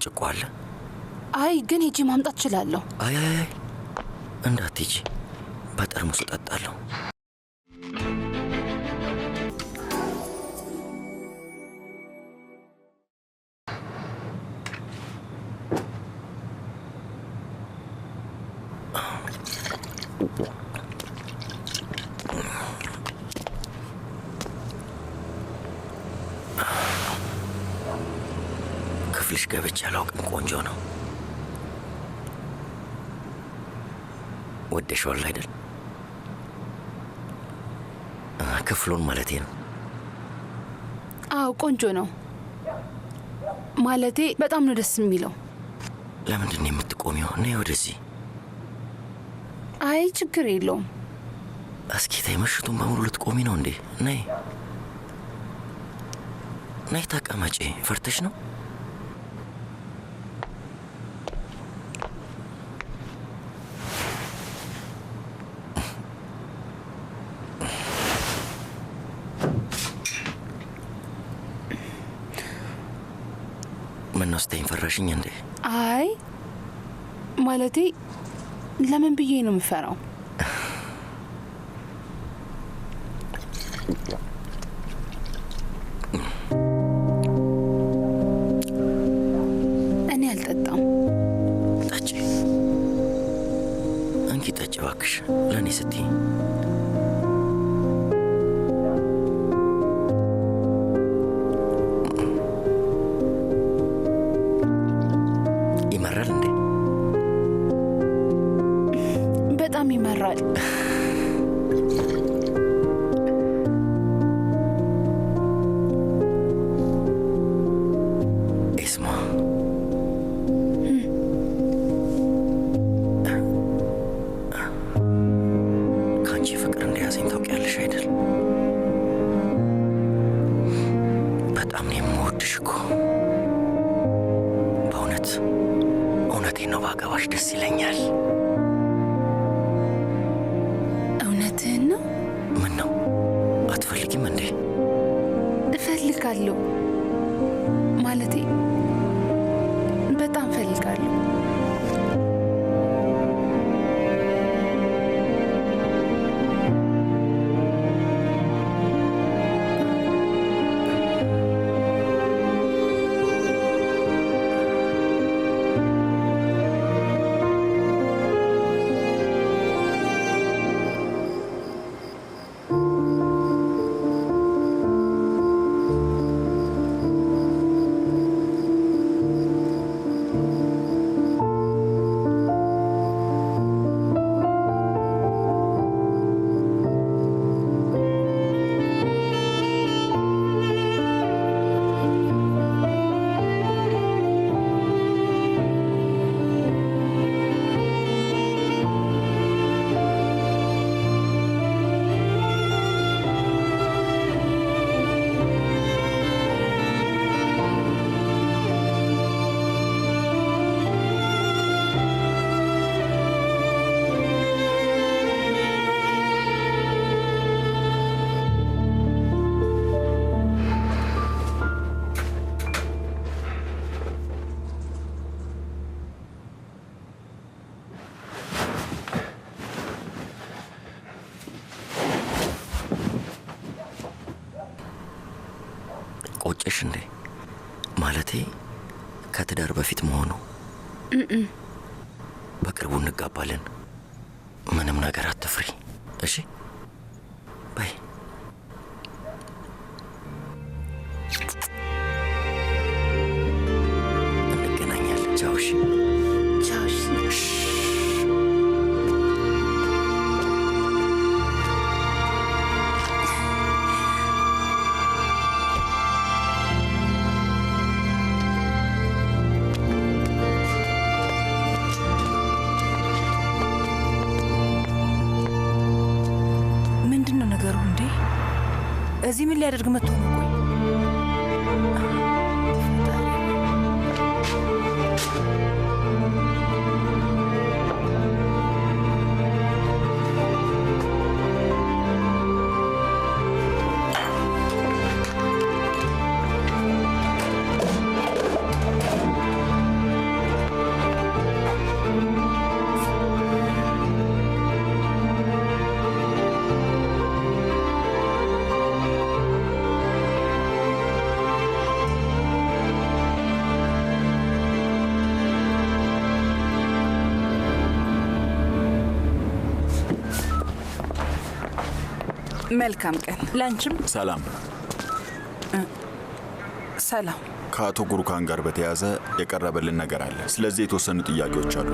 ብርጭቆ አለ? አይ ግን ሂጂ ማምጣት እችላለሁ። አይ እንዳትሂጂ፣ በጠርሙስ እጠጣለሁ። ክፍልሽ ገብቼ አላውቅም። ቆንጆ ነው። ወደሽዋል አይደል? ክፍሉን ማለቴ ነው። አዎ ቆንጆ ነው። ማለቴ በጣም ነው ደስ የሚለው። ለምንድን ነው የምትቆሚው? ነይ ወደዚህ። አይ ችግር የለውም። እስኪ ተይ፣ ምሽቱን በሙሉ ልትቆሚ ነው እንዴ? ነይ ነይ ተቀመጪ። ፈርተሽ ነው? ምነው ስተኝ ፈራሽኝ እንዴ? አይ ማለቴ ለምን ብዬ ነው የምፈራው? እኔ አልጠጣም። ጠጪ፣ እንኪ ጠጪ እባክሽ፣ ለእኔ ስትይ። ይመራል እንዴ? በጣም ይመራል። ኤስማ፣ ከአንቺ ፍቅር እንደያዘኝ ታውቂያለሽ አይደል? በጣም ነው የምወድሽ እኮ። በእውነት እውነቴን ነው። ባገባሽ ደስ ይለኛል። እውነትህን ነው? ምን ነው አትፈልጊም እንዴ? እፈልጋለሁ። ማለቴ በጣም እፈልጋለሁ። ቆጨሽ እንዴ? ማለቴ ከትዳር በፊት መሆኑ። በቅርቡ እንጋባለን። ምንም ነገር አትፍሪ እሺ? በይ እንገናኛለን። ቻው። እሺ ቻው። እዚህ ምን ሊያደርግ መጥቶ ነው? ቆይ መልካም ቀን ላንቺም። ሰላም ሰላም። ከአቶ ጉሩካን ጋር በተያያዘ የቀረበልን ነገር አለ። ስለዚህ የተወሰኑ ጥያቄዎች አሉ።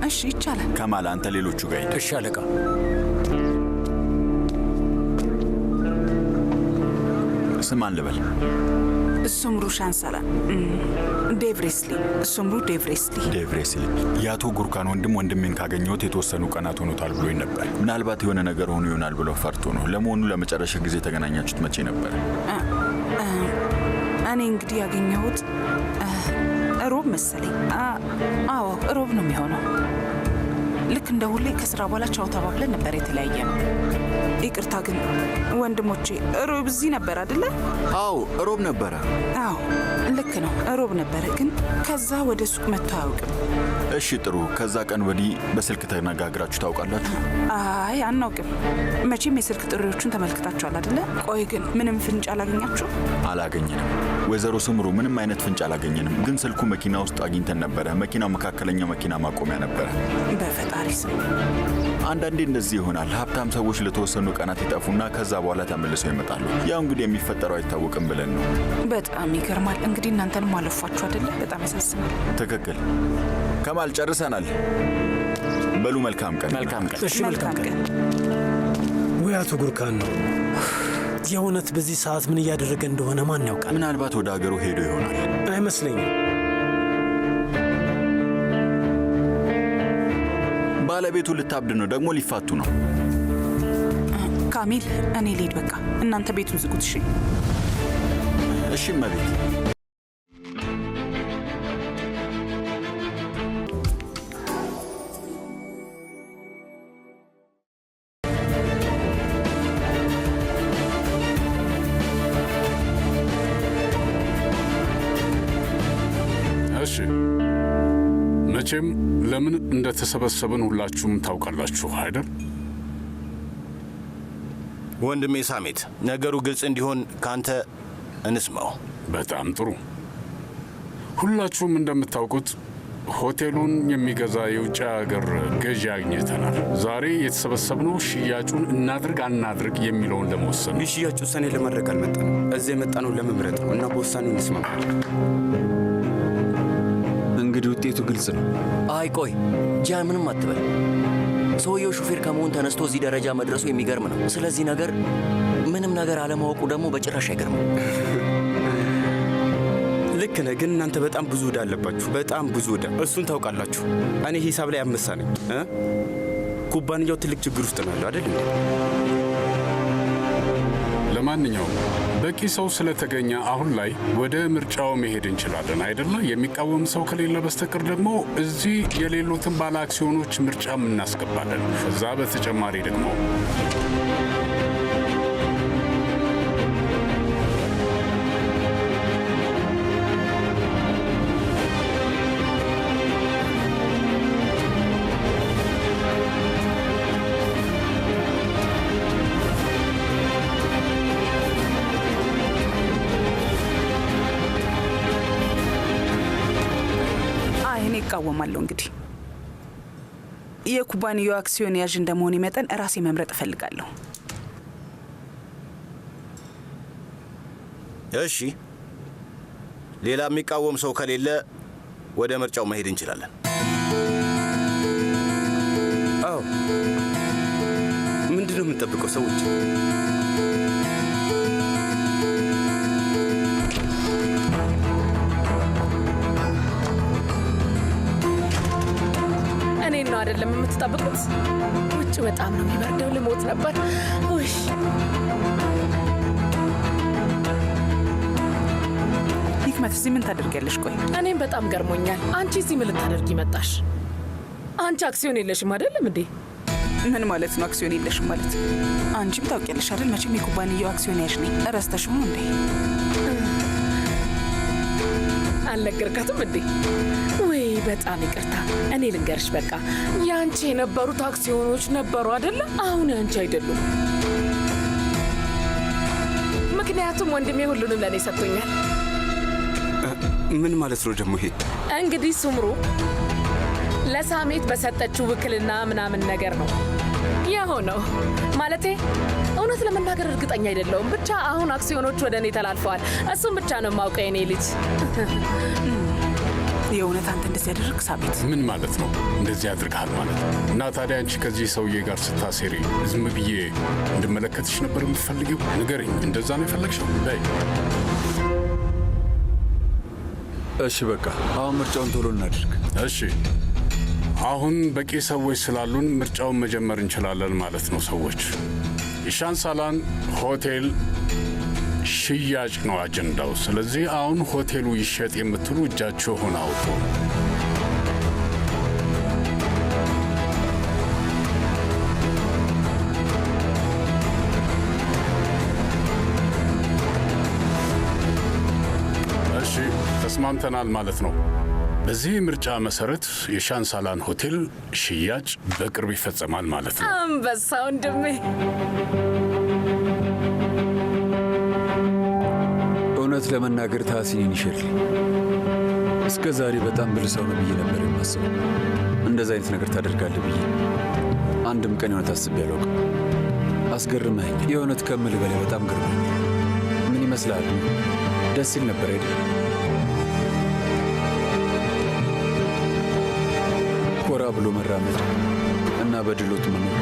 እሺ ይቻላል። ከማል አንተ ሌሎቹ ጋር ሂድ። እሺ አለቃ። ስማን ልበል? ሱምሩ ሻንሳላ ዴቭሬስሊ። ሱምሩ ዴቭሬስሊ። ዴቭሬስሊ የአቶ ጉሩካን ወንድሜን ካገኘሁት የተወሰኑ ቀናት ሆኖታል ብሎኝ ነበር። ምናልባት የሆነ ነገር ሆኖ ይሆናል ብሎ ፈርቶ ነው። ለመሆኑ ለመጨረሻ ጊዜ የተገናኛችሁት መቼ ነበር? እኔ እንግዲህ ያገኘሁት ሮብ መሰለኝ። አዎ ሮብ ነው የሚሆነው። ልክ እንደ ሁሌ ከስራ በኋላ ቻው ተባብለን ነበር የተለያየ ነው። ይቅርታ ግን ወንድሞቼ፣ ሮብ እዚህ ነበር አይደለ? አዎ ሮብ ነበረ። አዎ ልክ ነው፣ ሮብ ነበረ። ግን ከዛ ወደ ሱቅ መጥቶ አያውቅም። እሺ ጥሩ። ከዛ ቀን ወዲህ በስልክ ተነጋግራችሁ ታውቃላችሁ? አይ አናውቅም። መቼም የስልክ ጥሪዎቹን ተመልክታችኋል አይደለ? ቆይ ግን ምንም ፍንጭ አላገኛችሁ? አላገኘንም ወይዘሮ ስምሩ፣ ምንም አይነት ፍንጭ አላገኘንም። ግን ስልኩ መኪና ውስጥ አግኝተን ነበረ። መኪናው መካከለኛ መኪና ማቆሚያ ነበረ። በፈጣሪ ስም። አንዳንዴ እንደዚህ ይሆናል። ሀብታም ሰዎች ለተወሰኑ ቀናት ይጠፉና ከዛ በኋላ ተመልሰው ይመጣሉ። ያው እንግዲህ የሚፈጠረው አይታወቅም ብለን ነው። በጣም ይገርማል። እንግዲህ እናንተንም አለፏችሁ አይደለ? በጣም ያሳዝናል። ትክክል። ከማል ጨርሰናል። በሉ መልካም ቀን። መልካም ቀን። እሺ መልካም ቀን። ወይ አቶ ጉሩካን ነው የእውነት በዚህ ሰዓት ምን እያደረገ እንደሆነ ማን ያውቃል? ምናልባት ወደ ሀገሩ ሄዶ ይሆናል። አይመስለኝም። ባለቤቱ ልታብድ ነው፣ ደግሞ ሊፋቱ ነው። ካሚል እኔ ልሂድ በቃ። እናንተ ቤቱን ዝጉት። እሺ እሺ እመቤት። እሺ መቼም ለምን እንደተሰበሰብን ሁላችሁም ታውቃላችሁ አይደል? ወንድሜ ሳሜት፣ ነገሩ ግልጽ እንዲሆን ካንተ እንስማው። በጣም ጥሩ። ሁላችሁም እንደምታውቁት ሆቴሉን የሚገዛ የውጭ ሀገር ገዢ አግኝተናል። ዛሬ የተሰበሰብነው ሽያጩን እናድርግ አናድርግ የሚለውን ለመወሰን ነው። የሽያጭ ውሳኔ ለማድረግ አልመጣንም። እዚህ የመጣነው ለመምረጥ ነው እና በውሳኔው እንስማማለን። እንግዲህ ውጤቱ ግልጽ ነው። አይ ቆይ ጃን፣ ምንም አትበል። ሰውየው ሹፌር ከመሆን ተነስቶ እዚህ ደረጃ መድረሱ የሚገርም ነው። ስለዚህ ነገር ምንም ነገር አለማወቁ ደግሞ በጭራሽ አይገርምም። ልክ ነህ፣ ግን እናንተ በጣም ብዙ ዕዳ አለባችሁ። በጣም ብዙ ዕዳ። እሱን ታውቃላችሁ። እኔ ሂሳብ ላይ አመሳ ነኝ። ኩባንያው ትልቅ ችግር ውስጥ ነው ያለው አይደል እንዴ? ለማንኛውም በቂ ሰው ስለተገኘ አሁን ላይ ወደ ምርጫው መሄድ እንችላለን አይደለ? የሚቃወም ሰው ከሌለ በስተቀር ደግሞ እዚህ የሌሉትን ባለ አክሲዮኖች ምርጫም እናስገባለን። ከዛ በተጨማሪ ደግሞ እቃወማለሁ። እንግዲህ የኩባንያው አክሲዮን ያዥ እንደመሆኔ መጠን ራሴ መምረጥ እፈልጋለሁ። እሺ፣ ሌላ የሚቃወም ሰው ከሌለ ወደ ምርጫው መሄድ እንችላለን። አዎ፣ ምንድነው የምንጠብቀው ሰዎች? ነው አይደለም የምትጠብቁት? ውጭ በጣም ነው የሚበርደው። ልሞት ነበር። ውይ ሂክመት፣ እዚህ ምን ታደርጊያለሽ? ቆይ እኔም በጣም ገርሞኛል። አንቺ እዚህ ምን ልታደርጊ መጣሽ? አንቺ አክሲዮን የለሽም አይደለም እንዴ? ምን ማለት ነው አክሲዮን የለሽም ማለት? አንቺም ታውቂያለሽ አይደል? መቼም የኩባንያው አክሲዮን ያዥ ነኝ። እረስተሽው ነው እንዴ? አልነገርካትም እንዴ? ወይ በጣም ይቅርታ። እኔ ልንገርሽ፣ በቃ ያንቺ የነበሩት አክሲዮኖች ነበሩ አይደለ? አሁን ያንቺ አይደሉም። ምክንያቱም ወንድሜ ሁሉንም ለእኔ ሰጥቶኛል። ምን ማለት ነው ደግሞ ይሄ? እንግዲህ ሱምሩ ለሳሜት በሰጠችው ውክልና ምናምን ነገር ነው። የሆነው ማለቴ እውነት ለመናገር እርግጠኛ አይደለሁም። ብቻ አሁን አክሲዮኖች ወደ እኔ ተላልፈዋል። እሱም ብቻ ነው የማውቀው የኔ ልጅ። የእውነት አንተ እንደዚህ ያደረግ ሳቢት? ምን ማለት ነው? እንደዚህ ያድርግሃል ማለት ነው? እና ታዲያ አንቺ ከዚህ ሰውዬ ጋር ስታሴሪ ዝም ብዬ እንድመለከትሽ ነበር የምትፈልጊው? ንገሪኝ፣ እንደዛ ነው የፈለግሽው? በይ እሺ በቃ አሁን ምርጫውን ቶሎ እናድርግ። እሺ አሁን በቂ ሰዎች ስላሉን ምርጫውን መጀመር እንችላለን ማለት ነው። ሰዎች የሻንሳላን ሆቴል ሽያጭ ነው አጀንዳው። ስለዚህ አሁን ሆቴሉ ይሸጥ የምትሉ እጃችሁን አውጡ። እሺ ተስማምተናል ማለት ነው። በዚህ ምርጫ መሰረት የሻንሳላን ሆቴል ሽያጭ በቅርብ ይፈጸማል ማለት ነው። አንበሳ ወንድሜ። እውነት ለመናገር ታሲኒን ይሸል እስከ ዛሬ በጣም ብልህ ሰው ነው ብዬ ነበር የማስበው። እንደዛ አይነት ነገር ታደርጋለህ ብዬ አንድም ቀን የሆነት አስቤ አላውቅም። አስገርመኝ። የእውነት ከምልህ በላይ በጣም ገርመኝ። ምን ይመስላል? ደስ ይል ነበር አይደል? ኮራ ብሎ መራመድ እና በድሎት መኖር።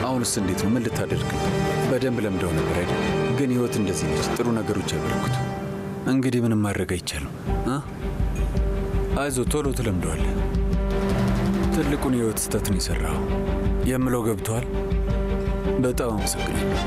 አሁንስ እንዴት ነው? ምን ልታደርግ? በደንብ ለምደው ነበር አይደል? ግን ህይወት እንደዚህ ነች። ጥሩ ነገሮች ያበረክቱ። እንግዲህ ምንም ማድረግ አይቻልም። አይዞ፣ ቶሎ ትለምደዋለህ። ትልቁን የህይወት ስህተትን የሰራው የምለው ገብተዋል። በጣም አመሰግናለሁ።